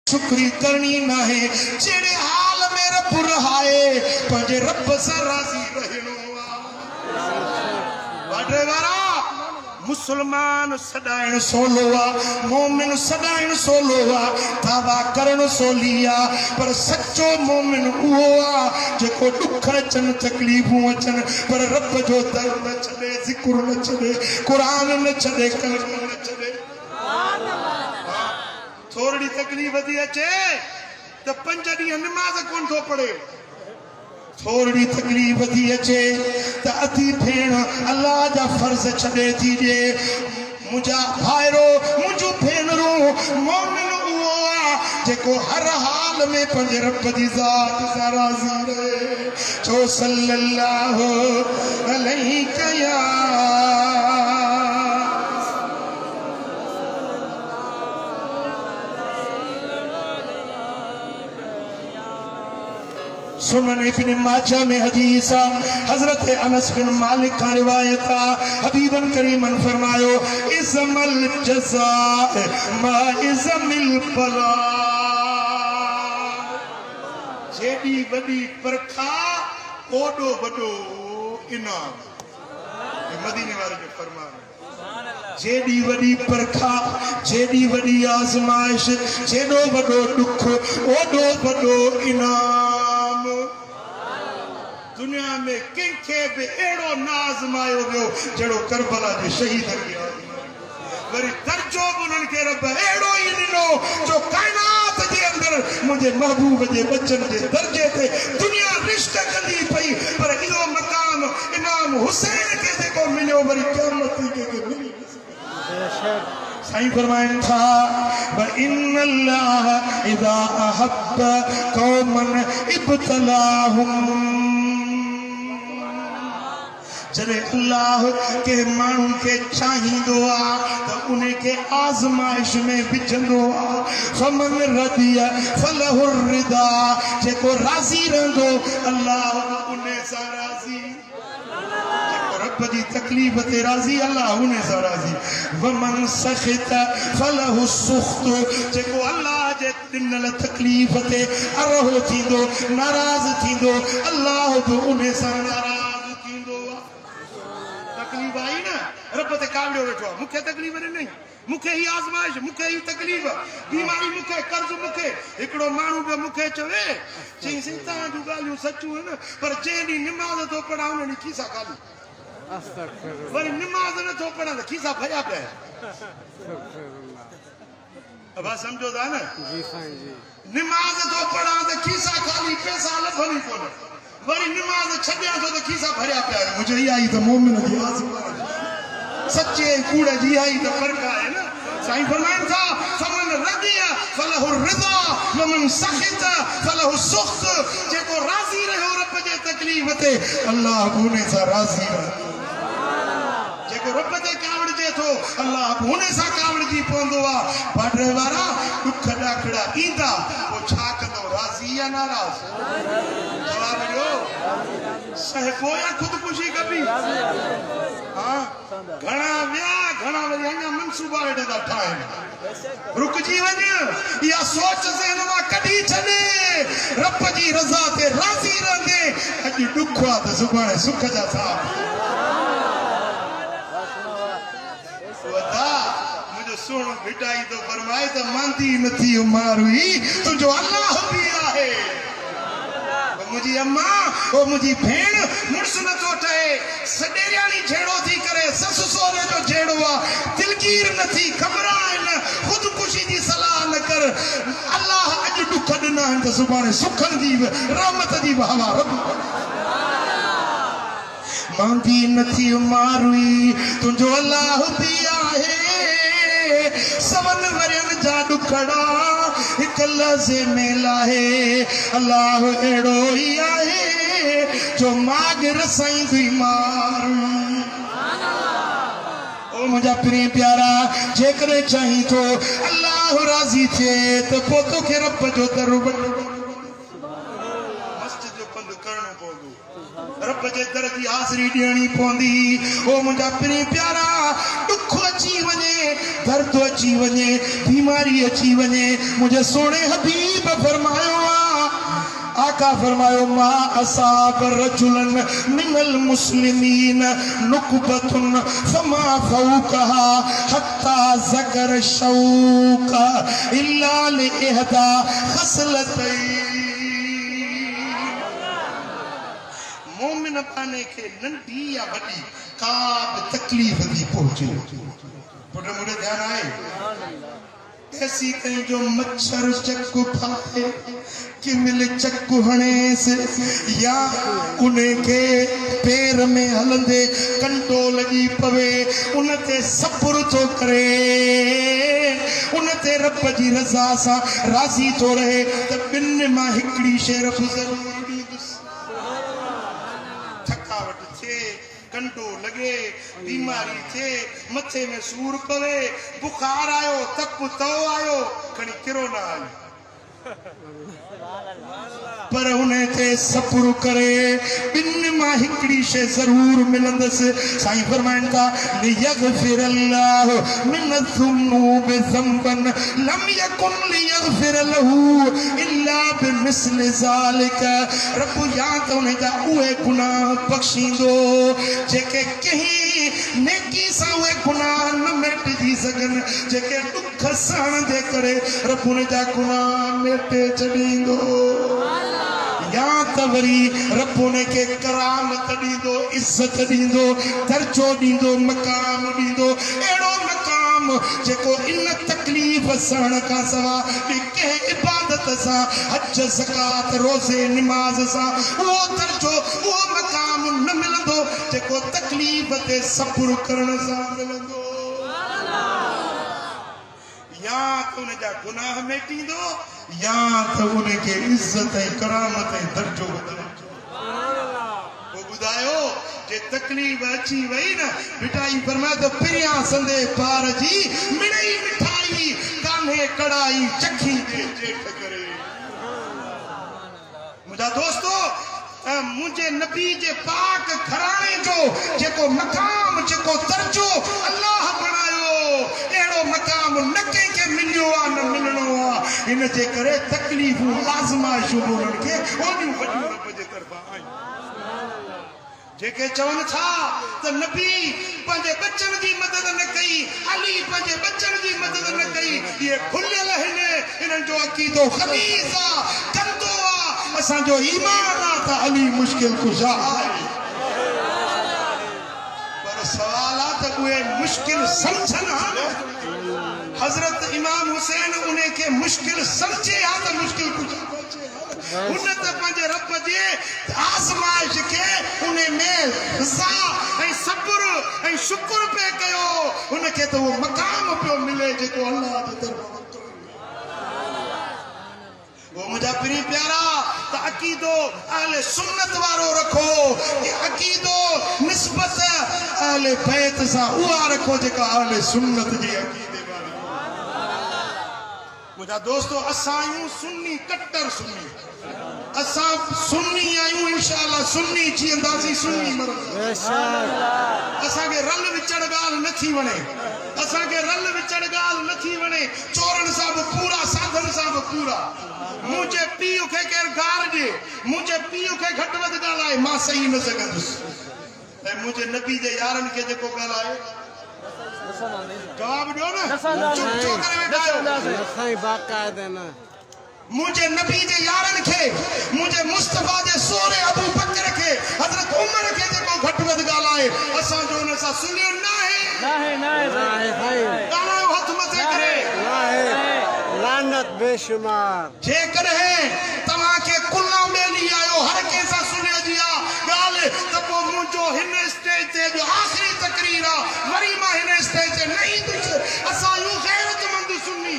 Shukri करनी ना है जेड़े हाल में रब रहाए पंजे रब से राजी रहनो बाटे वारा मुसलमान सदाइन सोलोवा मोमिन सदाइन सोलोवा दावा करन सोलिया पर सच्चो मोमिन उहोआ जेको दुख अचन तकलीफूं अचन पर रब जो दर न छडे जिक्र न छडे कुरान न छडे कलम न छडे थोड़ी तकलीफ थी अचे तो 5 ॾींहं नमाज कोन थो पढ़े थोड़ी तकलीफ थी अचे तो अधी भेण अल्लाह जा फर्ज छॾे थी ॾे मुंहिंजा भाइरो मुंहिंजूं भेनरूं मोमिन उहो आहे जेको हर हाल में पंहिंजे रब जी ज़ात सां राज़ी रहे छो सल्लल्लाहु अलैहि या सुनन इब्न माजा में हदीस हजरत अनस बिन मालिक का रिवायत हबीबन करीमन फरमायो इज़मल जज़ा मा इज़मिल बला जेडी वडी परखा ओडो वडो इनाम मदीने वाले जो फरमान जेडी वडी परखा जेडी वडी आजमाइश जेडो वडो दुख ओडो वडो इनाम दुनिया में कंखे भी एड़ो नाज़मायो वियो जड़ो करबला जे शहीद के वरी दर्जो उन्हन के रब एड़ो ही दिनो जो कायनात जे अंदर मुझे महबूब जे बच्चन जे दर्जे थे दुनिया रिश्ता कंदी पई पर इहो मकाम इमाम हुसैन के जेको मिलियो वरी क़यामत के मिली साईं फरमाइन था व इन्नल्लाह इज़ा अहब्ब कौमन इब्तलाहुम जरे अल्लाह के मानू के चाहिदो आ तो उन्हें के आजमाइश में विझंदो आ फमन रदिया फलहु रिदा जेको राजी रहंदो अल्लाह उन्हें सा राजी रब जी तकलीफ ते राजी अल्लाह उन्हें सा राजी वमन सखित फलहु सुख्त जेको अल्लाह जे दिनल तकलीफ ते अरहो थींदो नाराज थींदो अल्लाह तो उन्हें सा नाराज तकलीफ आई ना रब ते कावड़ो वेठो मुखे तकलीफ नहीं मुखे ही आजमाइश मुखे ही तकलीफ बीमारी मुखे कर्ज मुखे एकड़ो मानू बे मुखे चवे चई सिंता जो गालियो सच्चू है ना पर जेनी नमाज तो पढ़ा उन्हें खीसा खाली अस्तगफिरुल्लाह वरी नमाज न तो पढ़ा खीसा भया पे अब समझो था ना जी साईं जी नमाज तो पढ़ा तो खीसा खाली पैसा लभनी कोन वरी नमाज छड्या तो खीसा भरिया पे मुझे ही आई तो मोमिन जी सच्चे कूड़े जी आई तो फर्क है ना साईं फरमाइन था फमन रदिया फलहु रिदा वमन सखित फलहु सुख्त जेको राजी रहो रब जे तकलीफ ते अल्लाह उन्हें सा राजी रहे जेको रब जे कावड़ जे थो अल्लाह उन्हें सा कावड़ जी पोंदो आ बाडरे वारा दुख डाकड़ा ईंदा वो छा कंदो राजी या नाराज जवाब ॾियो सहको या खुदकुशी कबी हां घणा विया घणा वरी अञा मनसूबा वेठा ठाहिनि रुकजी वञ या सोच ज़हन मां कढी छॾे रब जी रज़ा ते राज़ी रहंदे अॼु दुख आ त सुभाणे सुख जा साथ वदा मुझे सुन बिटाई तो फरमाए त मांदी नथी मारुई तुझो अल्लाह भी आहे मुझी अम्मा ओ मुझी भेण मुर्स न तो ठहे सडेरियानी झेड़ो थी करे सस सोरे जो झेड़ो आ दिलगीर न थी घबराए न खुदकुशी जी सलाह न कर अल्लाह अज दुख ॾिना आहिनि त सुभाणे सुखन जी रहमत जी हवा रब मांदी नथी मारुई तुझो अल्लाह भी आहे सवन वरन जा दुखड़ा एक लज़े में लाहे अल्लाह एड़ो ही आहे जो माग रसाई बीमार ओ मुझा प्रिय प्यारा जेकरे चाही तो अल्लाह राजी थे तो पोतो के रब जो दर मस्जिद जो बंद करना मानो पवंदो रब जे दर जी हाज़िरी ॾियणी पवंदी ओ मुंहिंजा पिणी प्यारा दुख अची वञे दर्द अची वञे बीमारी अची वञे मुंहिंजे सोणे हबीब फरमायो आका फरमायो मा असाब रजुलन मिनल मुस्लिमीन नुकबतुन फमा फौकहा हत्ता ज़कर शौका इल्ला लिइहदा खसलतैन मोमिन पाने के नंढी या वॾी का बि तकलीफ़ थी पहुचे पुट मुझे ध्यान आए ऐसी कहीं जो मच्छर चक्कू खाए कि मिले चक्कू हणे से या उन्हें के पैर में हलंदे कंटो लगी पवे उनते सब्र तो करे उनते रब जी रज़ा सा राज़ी तो रहे त बिन मां हिकड़ी शइ रब ज़रूर थकावट थे कंडो लगे बीमारी थे मथे में सूर पवे बुखार आयो तप तो आयो खणी किरो ना आयो पर उन्हें ते सब्र करे बिन मां हिकड़ी शे जरूर मिलंदस साईं फरमाइन था लियगफिर अल्लाह मिन ज़ुनूब ज़ंबन लम यकुन लियगफिर लहू इल्ला बिमिस्ल ज़ालिक रब या तो उन्हें जा उहे गुनाह बख्शींदो जेके कहीं नेकी सा उहे गुनाह न मिटजी सगन जेके दुख सहण जे करे रब उन्हें जा गुनाह मिटे छॾींदो या तवरी रब ने के करामत दींदो इज्जत दींदो दर्जो दींदो मकाम दींदो एड़ो मकाम जेको इन तकलीफ सहण का सवा के इबादत सा हज ज़कात रोज़े नमाज सा वो दर्जो वो मकाम न मिलंदो जेको तकलीफ ते सब्र करण सा मिलंदो या तो उन जा गुनाह मिटींदो या तो उनके इज्जत करामत दर्जो वो बुधायो जे तकलीफ अची वही न मिठाई फरमा तो पिरिया संदे पार जी मिठाई मिठाई कान्हे कड़ाई चखी दे जेठ करे मुझा दोस्तों मुझे नबी जे पाक घराने जो जेको मकाम जेको दर्जो अल्लाह बनायो एड़ो मकाम न के मिलियो आ न मिलणो आ इन जे करे तकलीफूं आज़माइशूं उन्हनि खे ओॾियूं वॾियूं रब जे तरफ़ां आहिनि जेके चवनि था त नबी पंहिंजे बचन जी मदद न कई अली पंहिंजे बचन जी मदद न कई इहे खुलियल आहिनि इन्हनि जो अक़ीदो ख़बीस आ गंदो आ असांजो ईमान आ त अली मुश्किल कुशा आहे पर सवाल आ त उहे मुश्किल सम्झनि हा न हजरत इमाम हुसैन उन्हें के मुश्किल समझे हा त मुश्किल कुशा उन त पंहिंजे रब जे आज़माइश के उन्हें में रज़ा ऐं सब्र ऐं शुक्र पे कयो उनखे त वो मकाम पियो मिले जेको अल्लाह जे तरफ़ां वो मुझा पिरी प्यारा त अकीदो अहले सुन्नत वारो रखो ये अकीदो निस्बत अहले बैत सा उहा रखो जेका अहले सुन्नत जी अकीदे वारी मुझा दोस्तों असां आहियूं सुन्नी कट्टर सुन्नी असां सुन्नी आहियूं इंशाअल्लाह सुन्नी थी वेंदासीं सुन्नी असां के रल विचड़ ॻाल्हि न थी वणे असां के रल विचड़ ॻाल्हि न थी वणे चोरन सां बि पूरा साधन सां बि पूरा मुझे पीउ खे केर गार ॾे मुझे पीउ खे घटि वधि ॻाल्हाए मां सही न सघंदुसि ऐं मुंहिंजे नबी जे यारनि खे जेको ॻाल्हाए जवाब ॾियो न चुप छो करे वेठा आहियो मुझे नबी जे यारन के मुझे मुस्तफा जे सोरे अबू बकर के हजरत उमर के जेको घट वध गालाए असा जो न सा सुनियो नाहे गालायो हथ मथे करे लानत बेशुमार जे करे तवा के कुल्ला मेली आयो हर के सा सुने दिया गाल तपो मुजो हिन स्टेज ते जो आखिरी तकरीर आ वरी मा हिन स्टेज ते नहीं कुछ असा यू गैरतमंद सुन्नी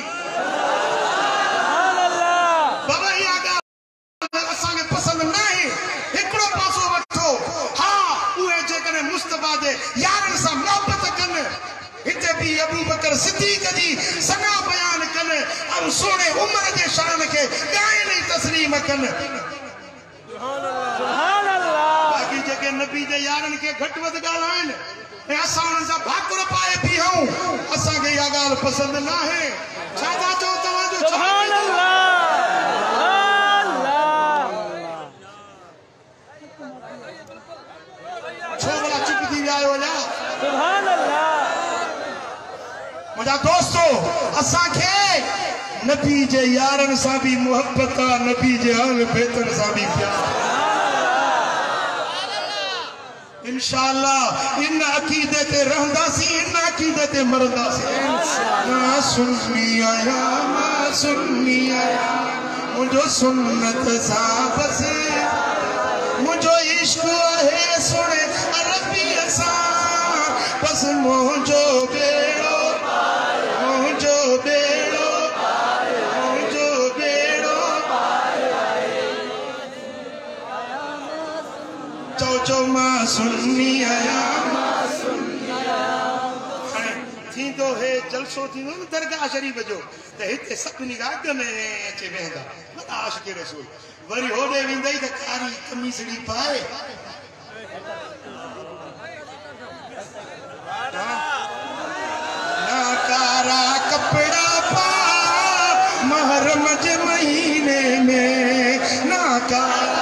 अबू बकर सिद्दीक जी सना बयान कन अब सोने उमर जे शान के गायन तस्लीम कन सुभान अल्लाह नबी जे यारन के घट वध गालाइन ए असा उन जा भाकुर पाए भी हूं असा के या गाल पसंद ना है छाता चो तवा जो सुभान अल्लाह छोबला चुप थी आयो ला सुभान अल्लाह मुझा दोस्तों असा के नबी जे यारन सा भी मोहब्बत नबी जे अहल बैतन सा भी प्यार इंशाअल्लाह इन अकीदे ते रहंदासी इन अकीदे ते मरंदासी ना सुन्नी आया मुझो सुन्नत सा बस मुझो इश्क है सुने अरबी असा बस मुझो बेड़ो चो मां सुन्नी आया थी तो है जलसो थी न दरगाह शरीफ जो ते हिते सपनी अग में अचे वेंदा आशिक रसूल वरी होडे वेंदई त कारी कमीसड़ी पाए ना कारा कपड़ा पा महरम जे महीने में ना कारा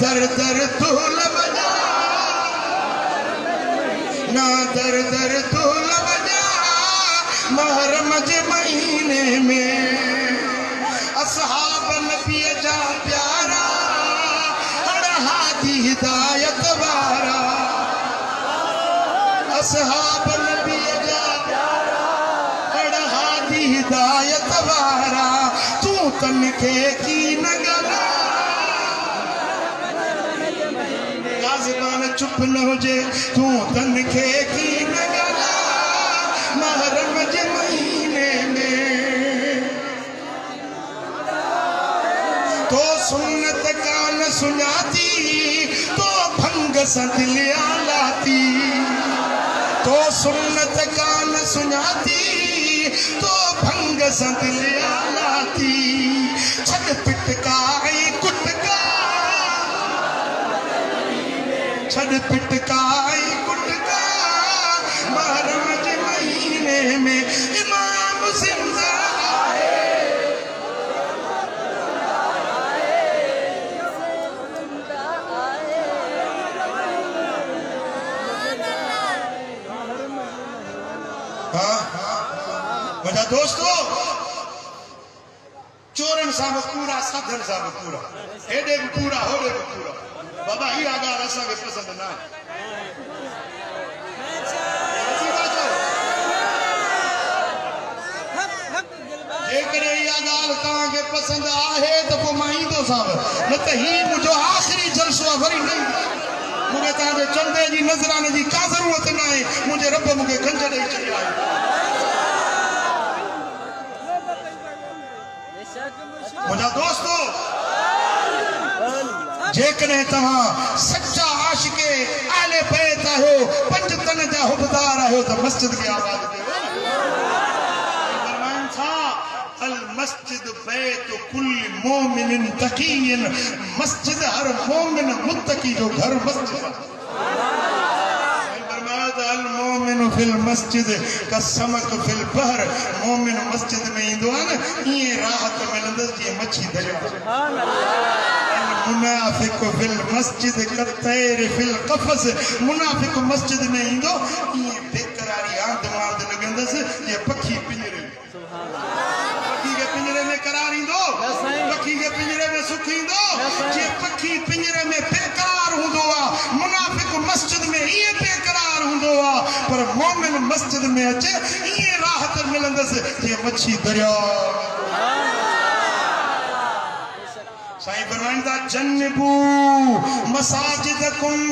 दर दर धूल बजा ना दर दर धूल बजा महरम जे महीने में असहाब नबी जा प्यारा हर हादी हिदायत वारा असहाब नबी जा प्यारा हर हादी हिदायत वारा तू तन के की नगला चुप न हुजे तू तन के की नगला महरम जे महीने में तो सुन्नत कान सुनाती तो भंग दिल आलाती तो सुन्नत कान सुनाती तो भंग दिल आलाती छद पिटका कुटका छद पिटकाई कुटका महरम के महीने में इमाम जिंदा आए मुझा दोस्तों चोरन साहब पूरा साधन साहब पूरा हेडे भी पूरा होडे भी पूरा बाबा ही आगा असा के पसंद ना जेकरे या गाल ता के पसंद आहे तो को माई तो साहब न त ही मुजो आखिरी जलसो वरी नहीं मुझे ता दे चंदे जी नजराने जी का जरूरत ना है मुझे रब मुझे गंज दे चली आई मुझा दोस्तों जेकने तवा सच्चा आशिके आले बैत हो पंज तन जा हुबदार हो तो मस्जिद के आबाद कयो फरमान था अल मस्जिद बैत कुल मोमिन तकीन मस्जिद हर मोमिन मुत्तकी जो घर मस्जिद अल मोमिन फिल मस्जिद का समक फिल बहर मोमिन मस्जिद में इंदो है ये राहत मिलंदस जी मच्छी दरिया सुभान अल्लाह मुनाफिक फिल मस्जिद कतैर फिल कफस मुनाफिक मस्जिद में इंदो ये बेकरारी आंद मांद लगंदस ये पखी पिंजरे सुभान अल्लाह पखी के पिंजरे में करार इंदो पखी के पिंजरे में सुख इंदो ये पखी पिंजरे में बेकरार हुंदो मुनाफिक मस्जिद में ये बेकरार हुंदो पर मोमिन मस्जिद में अचे ये राहत मिलंदस ये मच्छी दरिया साईं फरमाइंदा जन्नबू मसाजिदकुम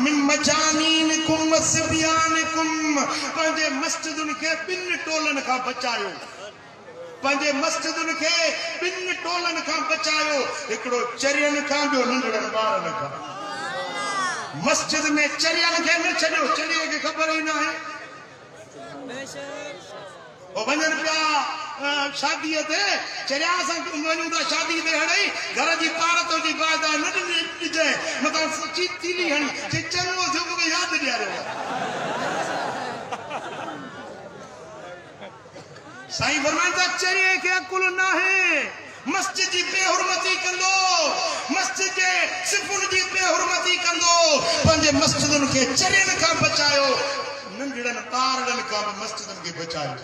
मिन मजानीनकुम वसबियानकुम पंजे मस्जिदुन के बिन टोलन का बचायो पंहिंजे मस्जिदुनि खे ॿिनि टोलनि खां बचायो, हिकिड़ो चरियनि खां, ॿियो नंढड़नि ॿारनि खां। मस्जिद में चरियनि खे न छॾियो, चरिये खे ख़बर ई न आहे, वञनि पिया शादीअ ते, चरिया सां वञूं था शादी ते हणे, घर जी पारत जी बात न ॾिजे, मतिलबु सची तीली हणी, चङो थियो मूंखे यादि ॾियारियो। साईं फरमाइनि था चरिये खे अकुल न आहे, मस्जिद जी बेहुरमती कंदो, मस्जिद जे सिफ़ुनि जी बेहुरमती कंदो, पंहिंजे मस्जिदुनि खे चरियनि खां बचायो, नंढड़नि ॿारनि खां बि मस्जिदुनि खे बचायो।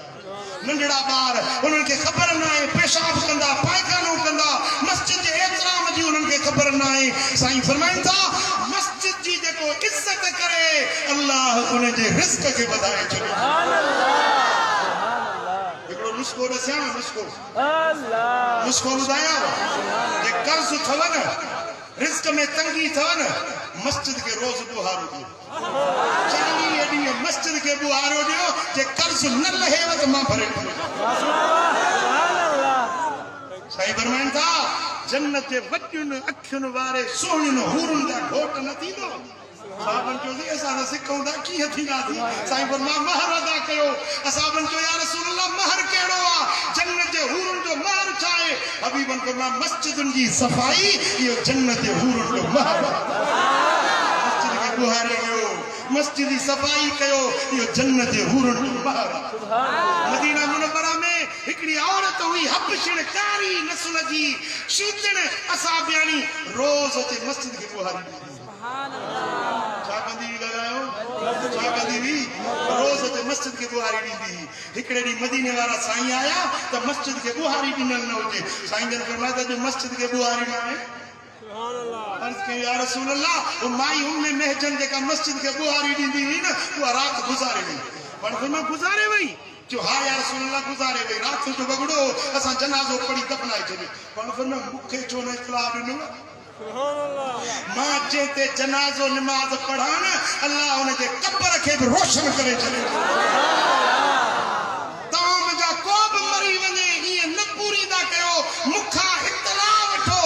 नंढड़ा ॿार उन्हनि खे ख़बर न आहे, पेशाब कंदा, पायखानो कंदा, मस्जिद जे एतिराम जी उन्हनि खे ख़बर न आहे। साईं फरमाइनि था मस्जिद जी जेको इज़त करे, अल्लाह उनजे रिज़्क़ खे वधाए छॾियो। नुस्खो ॾसियां, नुस्खो ॿुधायां, जे कर्ज़ अथव न, रिज़्क़ में तंगी अथव न, मस्जिद खे रोज़ ॿुहारो ॾियो, 40 ॾींहं मस्जिद खे ॿुहारो ॾियो, जे कर्ज़ न लहेव त मां भरे ॾींदुमि। साईं फरमाइनि था जन्नत जे वॾियुनि अखियुनि वारे सुहिणियुनि हूरुनि जा घोट न थींदो। साहबन चयो असां न सिखूं था कीअं थींदासीं। साईं फरमाया महर अदा कयो। असाबन चयो या रसूल अल्लाह महर कहिड़ो आहे, जन्नत जे हूरुनि जो महर छा आहे? हबीबन फरमाया मस्जिदुनि जी सफ़ाई, इहो जन्नत जे हूरुनि जो महर आहे। मस्जिद खे ॿुहारे कयो, मस्जिद जी सफ़ाई कयो, इहो जन्नत जे हूरुनि जो महर आहे। मदीना मुनव्वरा में हिकिड़ी औरत हुई, हबशिण कारी नस्ल जी, शीतण असाबियाणी, रोज़ अचे मस्जिद खे ॿुहारी ॾींदी। छा कंदी हुई ॻाल्हायो? छा कंदी हुई? रोज़ अचे मस्जिद खे ॿुहारी ॾींदी। हिकिड़े ॾींहुं मदीने वारा साईं आया त मस्जिद खे ॿुहारी ॾिनल न हुजे। साईं जन फरमाया त अॼु मस्जिद खे ॿुहारी न आहे। अर्ज़ कई या रसूल अल्लाह, वो माई उम्मे महजन जेका मस्जिद खे ॿुहारी ॾींदी हुई न, उहा राति गुज़ारे वई। पर फरमाया गुज़ारे वई? जो हा या रसूल अल्लाह गुज़ारे वई। राति जो वॻड़ो असां जनाज़ो पढ़ी दफ़नाए छॾियो। पर फरमाया मूंखे छो न इत्तला ॾिनो? मां जंहिं ते जनाज़ो निमाज़ पढ़ा न, अल्लाह हुनजे क़ब्र खे बि रोशन करे छॾे। तव्हां मुंहिंजा को बि मरी वञे ईअं न पूरीदा कयो, मूंखां इत्तला वठो,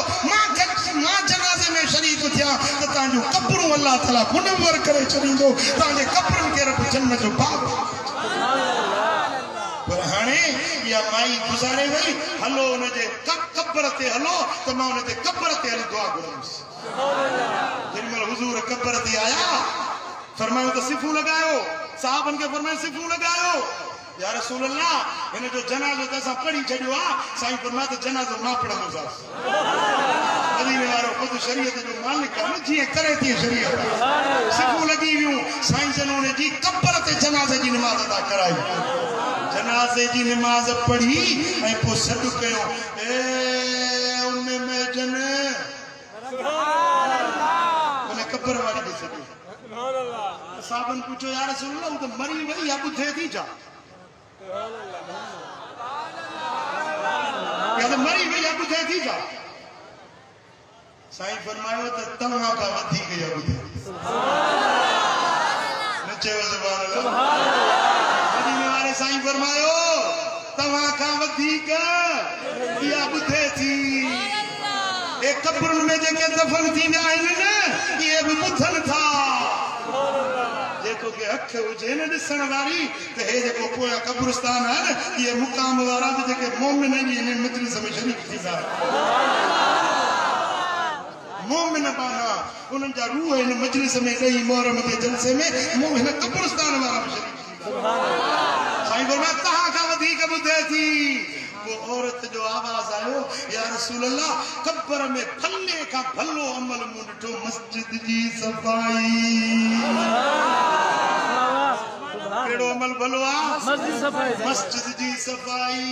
मां जनाज़े में शरीक थियां त तव्हांजूं क़ब्रूं अल्लाह ताला मुनव्वर करे छॾींदो, तव्हांजे क़ब्रनि खे रब जन्नत जो बाग़। पर हाणे इहा माई गुज़ारे वई, हलो हुनजे क़ब्र ते हलो त मां हुनजे क़ब्र ते हली दुआ घुरंदुसि। जेॾीमहिल हुज़ूर क़ब्र ते आया, फरमायो त सिफ़ूं लॻायो। साहबनि खे फरमायो सिफ़ूं लॻायो। या रसूल अल्लाह, हिन जो जनाज़ो त असां पढ़ी छॾियो आहे। साईं फरमाया त जनाज़ो मां पढ़ंदोसांसि। मदीने वारो ख़ुदि शरीयत जो मालिक आहे न, जीअं करे तीअं शरीयत। सिफ़ूं लॻी वियूं। साईं जन हुन जी क़ब्र ते जनाज़े जी निमाज़ अदा कराई। जनाज़े जी निमाज़ पढ़ी ऐं पोइ सॾु कयो, ए उम्मे महजन, उन क़ब्र वारी खे सॾु। साहबनि पुछो या रसूल अल्लाह, हू त मरी वई या ॿुधे थी छा? या त मरी वई या ॿुधे थी छा? साईं फरमायो त तव्हां खां वधीक या ॿुधे। न चयो सुभान अल्लाह। मदीने वारे साईं फरमायो तव्हां खां वधीक इहा ॿुधे थी। ए क़ब्रुनि में जेके दफ़न थींदा आहिनि न, इहे बि ॿुधनि था। जेको के अख हुजे न ॾिसण वारी, त हे जेको पोयां क़ब्रिस्तान आहे न, इहे मुक़ाम वारा बि जेके मोमिन आहिनि, हिन मजलिस में शरीक थींदा। मोमिन बाना उन्हनि जा रूह हिन मजलिस में ॾही मुहर्रम जे जलसे में हिन क़ब्रिस्तान वारा बि शरीक थींदा। साईं फरमाया तव्हां खां वधीक ॿुधे थी। वो औरत जो आवाज़ आयो, या रसूल अल्लाह, क़ब्र में भले खां भलो अमल मूं ॾिठो मस्जिद जी सफ़ाई। कहिड़ो अमल भलो आहे? मस्जिद जी सफ़ाई।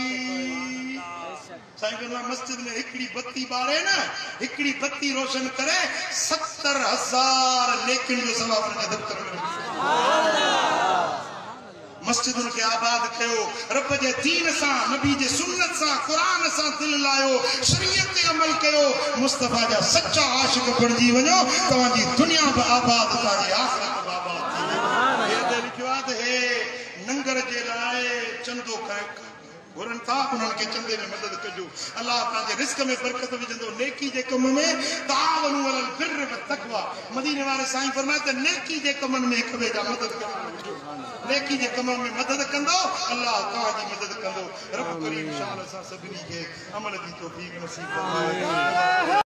साईं फरमाया मस्जिद में हिकिड़ी बत्ती ॿारे न, हिकिड़ी बत्ती रोशन करे 70,000 नेकिन जो सवाब हुनजे दफ़्तर में। मस्जिदुनि खे आबाद कयो, रब जे दीन सां, नबी जे सुन्नत सां, क़ुरान सां दिलि लायो, शरीयत ते अमल कयो, मुस्तफ़ा जा सच्चा आशिक़ बणिजी वञो, तव्हांजी दुनिया बि आबाद, तव्हांजी आख़िरत बि आबाद थी। हे लिखियो आहे त हे नंगर जे लाइ चंदो घुरनि था उन्हनि खे चंदे में मदद कजो अल्लाह तव्हांजे रिस्क में बरकत विझंदो नेकी जे कम में तावनु अलल बिर्र व तक़वा मदीने वारे साईं फरमाए त नेकी जे कमनि में हिक ॿिए जा मदद कजो नेकी जे कम में मदद कंदो अल्लाह तव्हांजी मदद कंदो रब करीम शान सां सभिनी खे अमल जी तौफ़ीक़ नसीब फरमाए